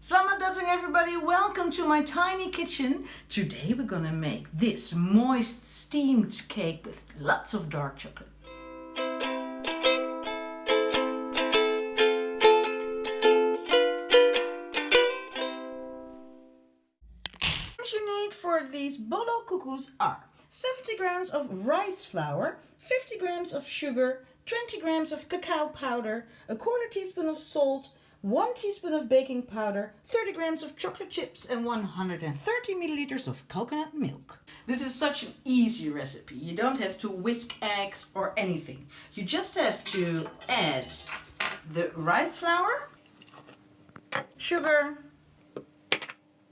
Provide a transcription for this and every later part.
Selamat datang everybody, welcome to my tiny kitchen. Today we're gonna make this moist steamed cake with lots of dark chocolate. What you need for these Bolu Kukus are 70 grams of rice flour, 50 grams of sugar, 20 grams of cacao powder, a quarter teaspoon of salt, 1 teaspoon of baking powder, 30 grams of chocolate chips and 130 milliliters of coconut milk. This is such an easy recipe. You don't have to whisk eggs or anything. You just have to add the rice flour, sugar,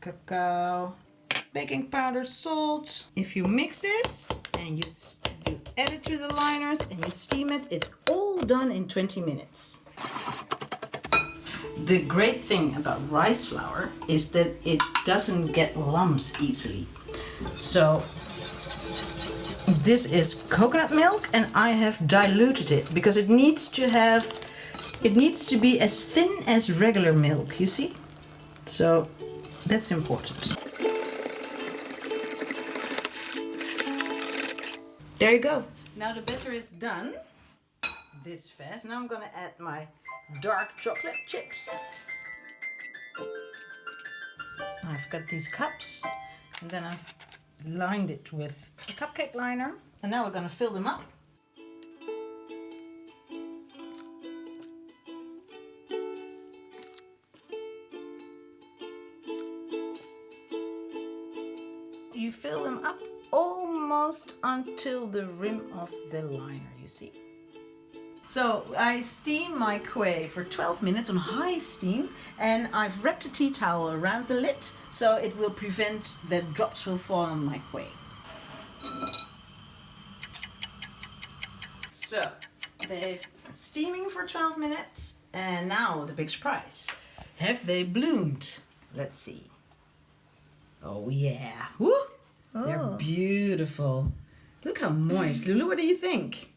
cacao, baking powder, salt. If you mix this and you add it to the liners and you steam it, it's all done in 20 minutes. The great thing about rice flour is that it doesn't get lumps easily. So this is coconut milk and I have diluted it because it needs to be as thin as regular milk, you see? So that's important. There you go. Now the batter is done this fast. Now I'm gonna add my dark chocolate chips. I've got these cups and then I've lined it with a cupcake liner, and now we're going to fill them up. You fill them up almost until the rim of the liner, you see. So I steam my kue for 12 minutes on high steam, and I've wrapped a tea towel around the lid so it will prevent that drops will fall on my kue. So they've been steaming for 12 minutes, and now the big surprise. Have they bloomed? Let's see. Oh yeah. Woo! Oh. They're beautiful. Look how moist. Lulu, what do you think?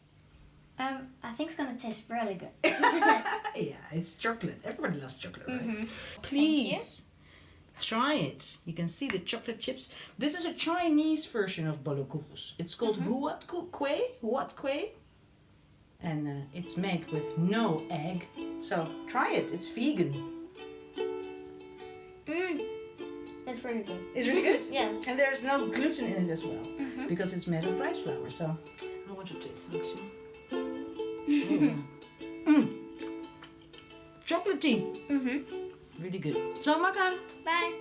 I think it's gonna taste really good. Yeah, it's chocolate. Everybody loves chocolate, right? Mm-hmm. Please try it. You can see the chocolate chips. This is a Chinese version of Bolu Kukus. It's called Huat Kue, and it's made with no egg. So try it. It's vegan. It's really good. It's really good? Yes. And there's no gluten in it as well, because it's made of rice flour. So I want to taste some too. Chocolatey. Really good. So makan. Bye.